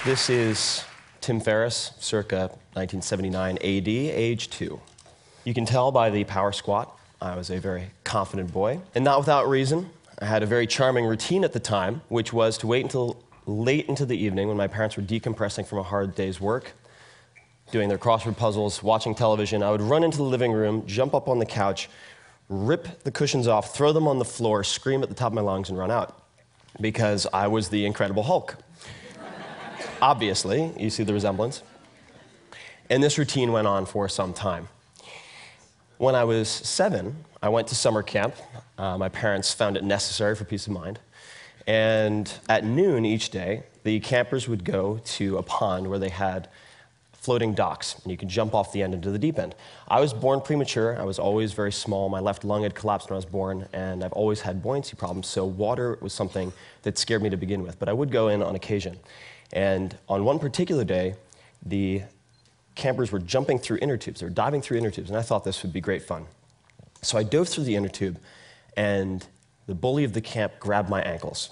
This is Tim Ferriss, circa 1979 AD, age 2. You can tell by the power squat, I was a very confident boy. And not without reason, I had a very charming routine at the time, which was to wait until late into the evening when my parents were decompressing from a hard day's work, doing their crossword puzzles, watching television. I would run into the living room, jump up on the couch, rip the cushions off, throw them on the floor, scream at the top of my lungs, and run out. Because I was the Incredible Hulk. Obviously, you see the resemblance. And this routine went on for some time. When I was 7, I went to summer camp. My parents found it necessary for peace of mind. And at noon each day, the campers would go to a pond where they had floating docks, and you could jump off the end into the deep end. I was born premature. I was always very small. My left lung had collapsed when I was born, and I've always had buoyancy problems, so water was something that scared me to begin with. But I would go in on occasion. And on one particular day, the campers were jumping through inner tubes. They were diving through inner tubes, and I thought this would be great fun. So I dove through the inner tube, and the bully of the camp grabbed my ankles.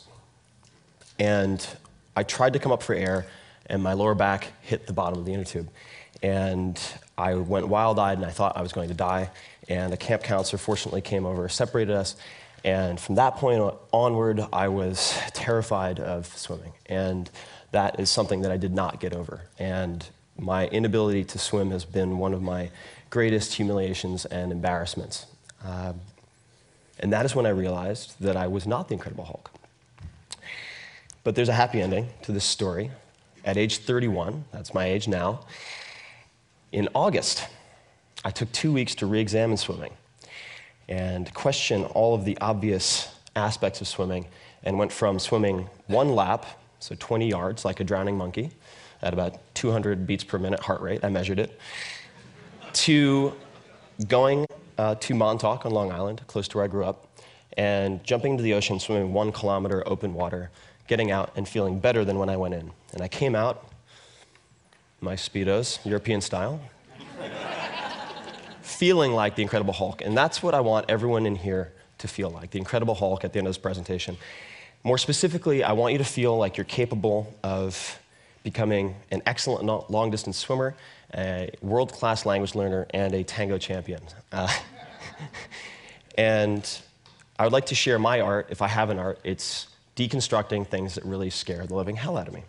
And I tried to come up for air, and my lower back hit the bottom of the inner tube. And I went wild-eyed, and I thought I was going to die. And the camp counselor fortunately came over, separated us, and from that point onward, I was terrified of swimming. And that is something that I did not get over. And my inability to swim has been one of my greatest humiliations and embarrassments. And that is when I realized that I was not the Incredible Hulk. But there's a happy ending to this story. At age 31, that's my age now, in August, I took 2 weeks to re-examine swimming and question all of the obvious aspects of swimming, and went from swimming 1 lap, so 20 yards, like a drowning monkey, at about 200 beats per minute heart rate, I measured it, to going to Montauk on Long Island, close to where I grew up, and jumping into the ocean, swimming 1 kilometer open water, getting out and feeling better than when I went in. And I came out, my Speedos, European style, feeling like the Incredible Hulk. And that's what I want everyone in here to feel like, the Incredible Hulk at the end of this presentation. More specifically, I want you to feel like you're capable of becoming an excellent long-distance swimmer, a world-class language learner, and a tango champion. And I would like to share my art. If I have an art, it's deconstructing things that really scare the living hell out of me.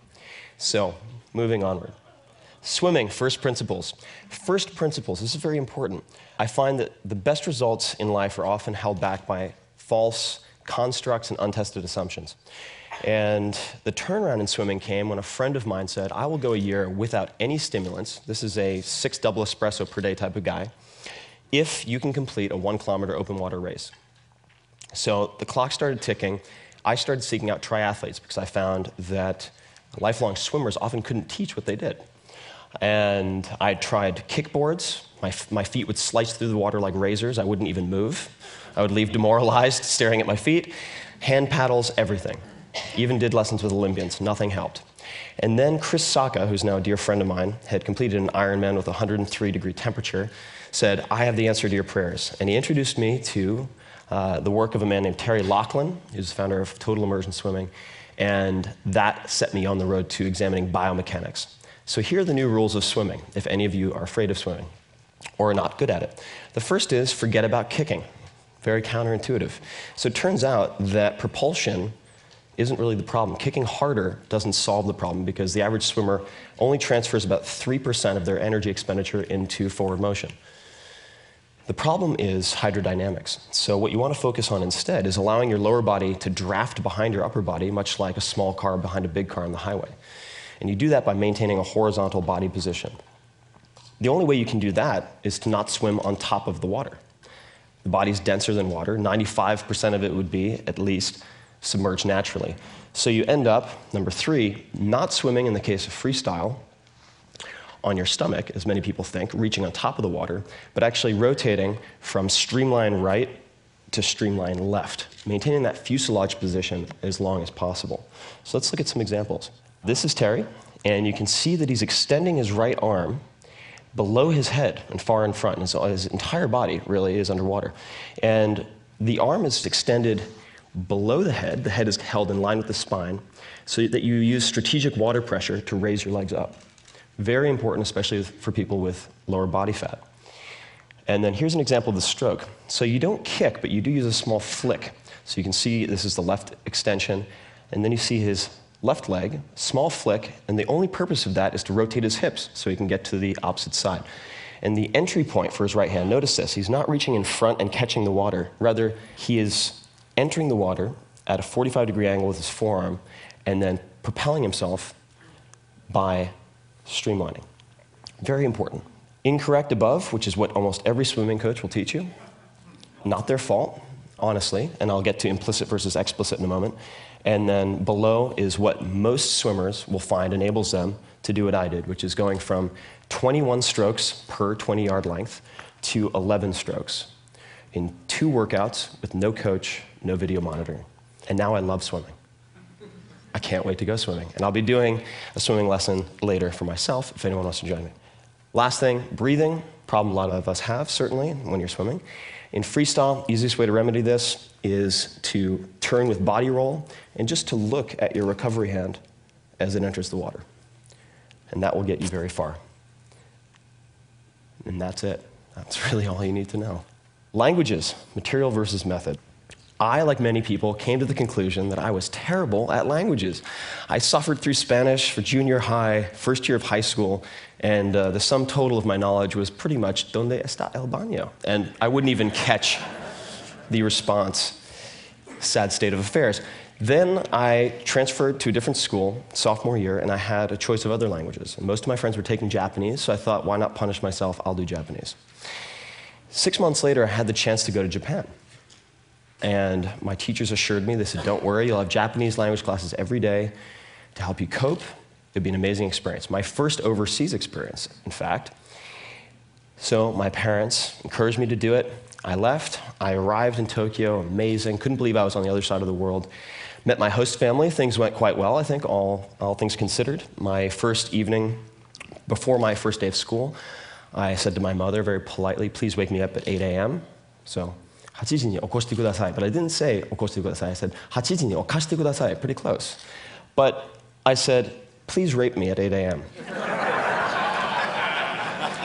So, moving onward. Swimming, first principles. First principles, this is very important. I find that the best results in life are often held back by false constructs and untested assumptions. And the turnaround in swimming came when a friend of mine said, I will go a year without any stimulants. This is a 6 double espresso per day type of guy, if you can complete a 1 kilometer open water race. So the clock started ticking. I started seeking out triathletes because I found that lifelong swimmers often couldn't teach what they did. And I tried kickboards. My feet would slice through the water like razors. I wouldn't even move. I would leave demoralized, staring at my feet. Hand paddles, everything. Even did lessons with Olympians. Nothing helped. And then Chris Sacca, who's now a dear friend of mine, had completed an Ironman with 103-degree temperature, said, I have the answer to your prayers. And he introduced me to the work of a man named Terry Laughlin, who's the founder of Total Immersion Swimming, and that set me on the road to examining biomechanics. So here are the new rules of swimming, if any of you are afraid of swimming or are not good at it. The first is forget about kicking. Very counterintuitive. So it turns out that propulsion isn't really the problem. Kicking harder doesn't solve the problem because the average swimmer only transfers about 3% of their energy expenditure into forward motion. The problem is hydrodynamics. So what you want to focus on instead is allowing your lower body to draft behind your upper body, much like a small car behind a big car on the highway. And you do that by maintaining a horizontal body position. The only way you can do that is to not swim on top of the water. The body's denser than water. 95% of it would be, at least, submerged naturally. So you end up, number 3, not swimming in the case of freestyle on your stomach, as many people think, reaching on top of the water, but actually rotating from streamline right to streamline left, maintaining that fuselage position as long as possible. So let's look at some examples. This is Terry, and you can see that he's extending his right arm below his head and far in front. And so his entire body really is underwater. And the arm is extended below the head is held in line with the spine, so that you use strategic water pressure to raise your legs up. Very important, especially for people with lower body fat. And then here's an example of the stroke. So you don't kick, but you do use a small flick. So you can see this is the left extension, and then you see his left leg, small flick, and the only purpose of that is to rotate his hips so he can get to the opposite side. And the entry point for his right hand, notice this, he's not reaching in front and catching the water. Rather, he is entering the water at a 45-degree angle with his forearm and then propelling himself by streamlining. Very important. Incorrect above, which is what almost every swimming coach will teach you. Not their fault, honestly, and I'll get to implicit versus explicit in a moment. And then below is what most swimmers will find enables them to do what I did, which is going from 21 strokes per 20-yard length to 11 strokes in 2 workouts with no coach, no video monitoring. And now I love swimming. I can't wait to go swimming. And I'll be doing a swimming lesson later for myself if anyone wants to join me. Last thing, breathing, problem a lot of us have, certainly, when you're swimming. In freestyle, easiest way to remedy this is to turn with body roll and just to look at your recovery hand as it enters the water. And that will get you very far. And that's it. That's really all you need to know. Languages, material versus method. I, like many people, came to the conclusion that I was terrible at languages. I suffered through Spanish for junior high, first year of high school, and the sum total of my knowledge was pretty much ¿Dónde está el baño? And I wouldn't even catch the response. Sad state of affairs. Then I transferred to a different school, sophomore year, and I had a choice of other languages. And most of my friends were taking Japanese, so I thought, why not punish myself? I'll do Japanese. 6 months later, I had the chance to go to Japan. And my teachers assured me, they said, don't worry, you'll have Japanese language classes every day to help you cope. It'd be an amazing experience. My first overseas experience, in fact. So my parents encouraged me to do it. I left. I arrived in Tokyo, amazing. Couldn't believe I was on the other side of the world. Met my host family. Things went quite well, I think, all things considered. My first evening, before my first day of school, I said to my mother very politely, please wake me up at 8 a.m. So, 8時に起こしてください. But I didn't say 起こしてください. I said 8時に起こしてください. Pretty close. But I said, please rape me at 8 a.m.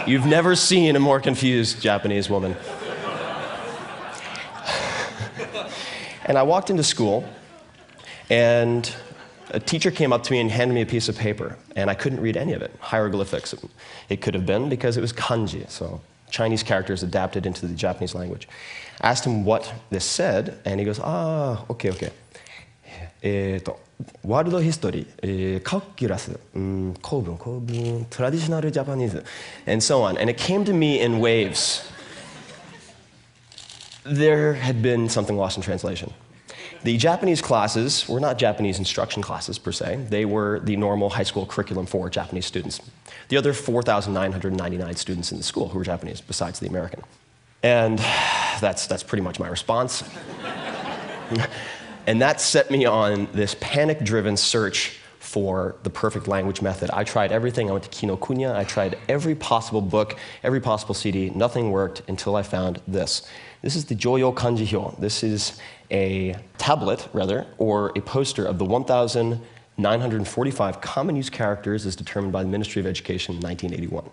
You've never seen a more confused Japanese woman. And I walked into school, and a teacher came up to me and handed me a piece of paper, and I couldn't read any of it. Hieroglyphics, it could have been, because it was kanji, so Chinese characters adapted into the Japanese language. I asked him what this said, and he goes, okay. ワールドヒストリー、カキュラス、構文、トラディショナルジャパニーズ, and so on. And it came to me in waves. There had been something lost in translation. The Japanese classes were not Japanese instruction classes, per se. They were the normal high school curriculum for Japanese students. The other 4,999 students in the school who were Japanese, besides the American. And that's pretty much my response. And that set me on this panic-driven search for the perfect language method. I tried everything. I went to Kinokuniya. I tried every possible book, every possible CD. Nothing worked until I found this. This is the Joyo Kanji Hyo. This is a tablet, rather, or a poster of the 1,945 common use characters as determined by the Ministry of Education in 1981.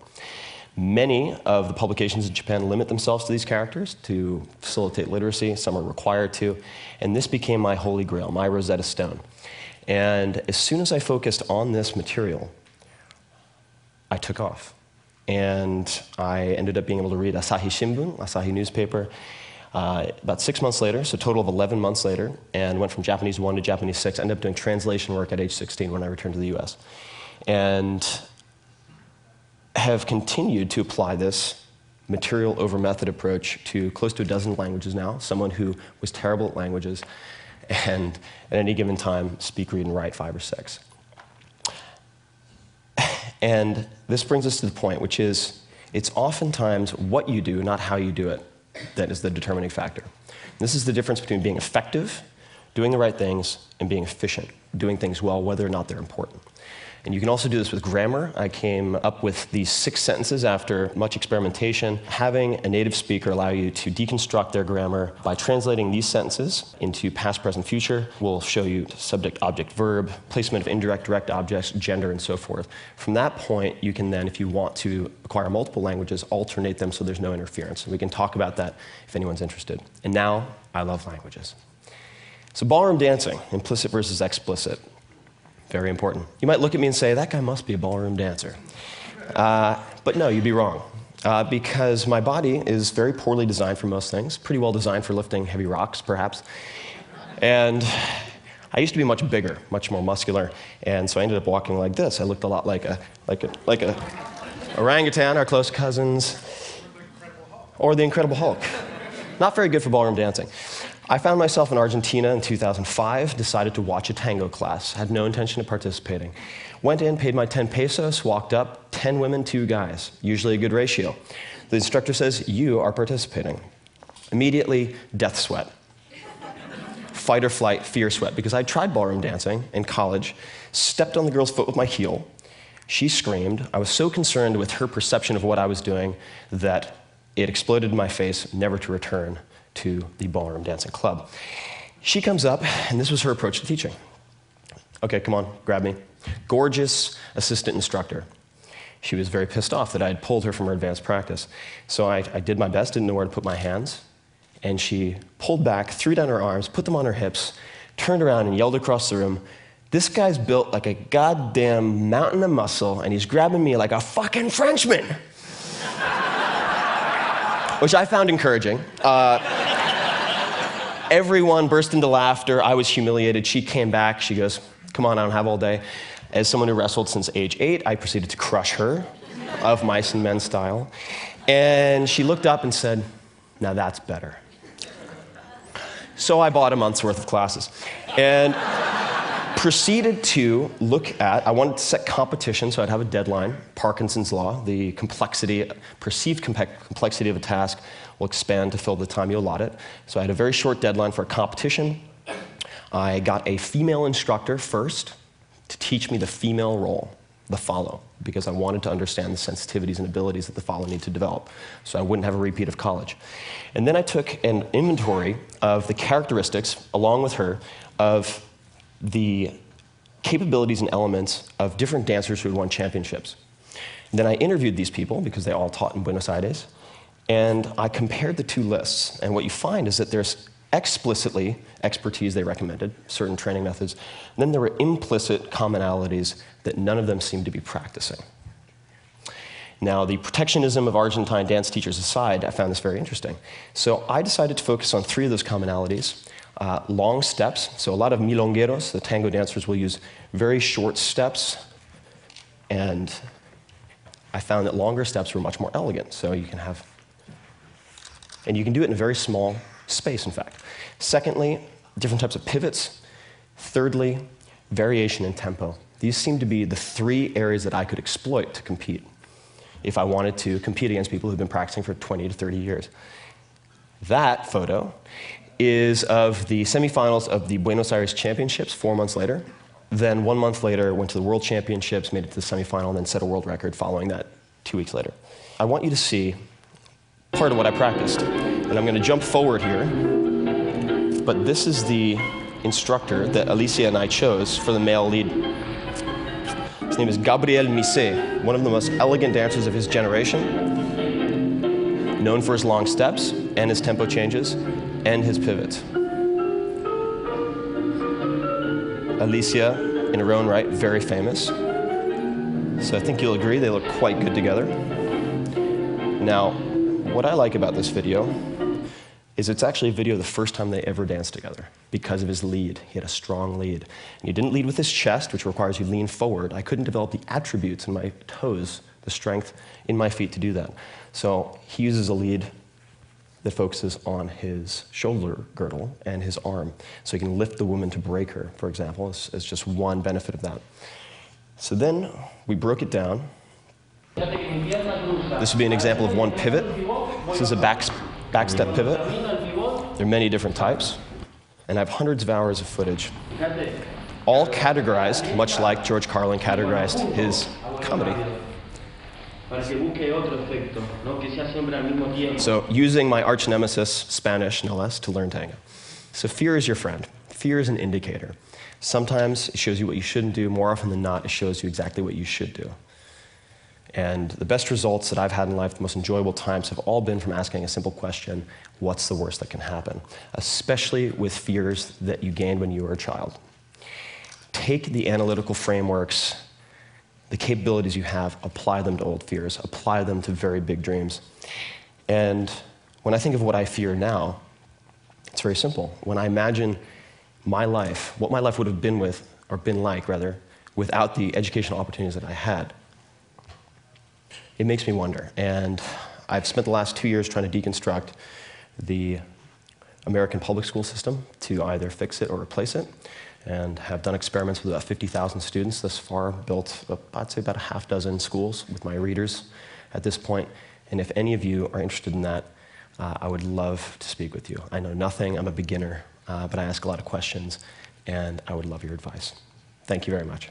Many of the publications in Japan limit themselves to these characters to facilitate literacy. Some are required to. And this became my holy grail, my Rosetta Stone. And as soon as I focused on this material, I took off. And I ended up being able to read Asahi Shimbun, Asahi newspaper, about 6 months later, so a total of 11 months later, and went from Japanese 1 to Japanese 6. I ended up doing translation work at age 16 when I returned to the US. And have continued to apply this material over method approach to close to a dozen languages now, someone who was terrible at languages, and at any given time, speak, read, and write 5 or 6. And this brings us to the point, which is, it's oftentimes what you do, not how you do it, that is the determining factor. This is the difference between being effective, doing the right things, and being efficient, doing things well, whether or not they're important. And you can also do this with grammar. I came up with these 6 sentences after much experimentation. Having a native speaker allow you to deconstruct their grammar by translating these sentences into past, present, future. We'll show you subject, object, verb, placement of indirect, direct objects, gender, and so forth. From that point, you can then, if you want to acquire multiple languages, alternate them so there's no interference. We can talk about that if anyone's interested. And now, I love languages. So ballroom dancing, implicit versus explicit. Very important. You might look at me and say, that guy must be a ballroom dancer. But no, you'd be wrong. Because my body is very poorly designed for most things, pretty well designed for lifting heavy rocks, perhaps. And I used to be much bigger, much more muscular, and so I ended up walking like this. I looked a lot like a orangutan, our close cousins, or the Incredible Hulk. Not very good for ballroom dancing. I found myself in Argentina in 2005, decided to watch a tango class, had no intention of participating. Went in, paid my 10 pesos, walked up, 10 women, 2 guys, usually a good ratio. The instructor says, you are participating. Immediately, death sweat. Fight or flight, fear sweat, because I tried ballroom dancing in college, stepped on the girl's foot with my heel, she screamed. I was so concerned with her perception of what I was doing that it exploded in my face, never to return to the ballroom dancing club. She comes up, and this was her approach to teaching. Okay, come on, grab me. Gorgeous assistant instructor. She was very pissed off that I had pulled her from her advanced practice. So I did my best, didn't know where to put my hands, and she pulled back, threw down her arms, put them on her hips, turned around and yelled across the room, this guy's built like a goddamn mountain of muscle, and he's grabbing me like a fucking Frenchman. Which I found encouraging. Everyone burst into laughter. I was humiliated. She came back. She goes, come on, I don't have all day. As someone who wrestled since age 8, I proceeded to crush her, of mice and men style. And she looked up and said, now that's better. So I bought a month's worth of classes. And proceeded to look at, I wanted to set competition, so I'd have a deadline. Parkinson's law, the perceived complexity of a task will expand to fill the time you allot it. So I had a very short deadline for a competition. I got a female instructor first to teach me the female role, the follow, because I wanted to understand the sensitivities and abilities that the follow need to develop, so I wouldn't have a repeat of college. And then I took an inventory of the characteristics, along with her, of the capabilities and elements of different dancers who had won championships. And then I interviewed these people, because they all taught in Buenos Aires, and I compared the 2 lists. And what you find is that there's explicitly expertise they recommended, certain training methods, and then there were implicit commonalities that none of them seemed to be practicing. Now, the protectionism of Argentine dance teachers aside, I found this very interesting. So I decided to focus on 3 of those commonalities. Long steps, so a lot of milongueros, the tango dancers, will use very short steps, and I found that longer steps were much more elegant, so you can have, and you can do it in a very small space, in fact. Secondly, different types of pivots. Thirdly, variation in tempo. These seem to be the 3 areas that I could exploit to compete if I wanted to compete against people who've been practicing for 20 to 30 years. That photo is of the semifinals of the Buenos Aires Championships 4 months later. Then 1 month later, went to the World Championships, made it to the semifinal, and then set a world record following that 2 weeks later. I want you to see part of what I practiced. And I'm going to jump forward here. But this is the instructor that Alicia and I chose for the male lead. His name is Gabriel Misé, one of the most elegant dancers of his generation, known for his long steps and his tempo changes and his pivots. Alicia, in her own right, very famous. So I think you'll agree they look quite good together. Now, what I like about this video is it's actually a video of the first time they ever danced together because of his lead. He had a strong lead. And he didn't lead with his chest, which requires you lean forward. I couldn't develop the attributes in my toes, the strength in my feet to do that. So he uses a lead that focuses on his shoulder girdle and his arm. So he can lift the woman to break her, for example, as just one benefit of that. So then we broke it down. This would be an example of one pivot. This is a back step pivot. There are many different types, and I have hundreds of hours of footage, all categorized, much like George Carlin categorized his comedy. So using my arch nemesis, Spanish, no less, to learn tango. So fear is your friend. Fear is an indicator. Sometimes it shows you what you shouldn't do. More often than not, it shows you exactly what you should do. And the best results that I've had in life, the most enjoyable times, have all been from asking a simple question: what's the worst that can happen? Especially with fears that you gained when you were a child. Take the analytical frameworks, the capabilities you have, apply them to old fears, apply them to very big dreams. And when I think of what I fear now, it's very simple. When I imagine my life, what my life would have been like, without the educational opportunities that I had, it makes me wonder. And I've spent the last 2 years trying to deconstruct the American public school system to either fix it or replace it, and have done experiments with about 50,000 students thus far, built, I'd say, about a half dozen schools with my readers at this point. And if any of you are interested in that, I would love to speak with you. I know nothing, I'm a beginner, but I ask a lot of questions, and I would love your advice. Thank you very much.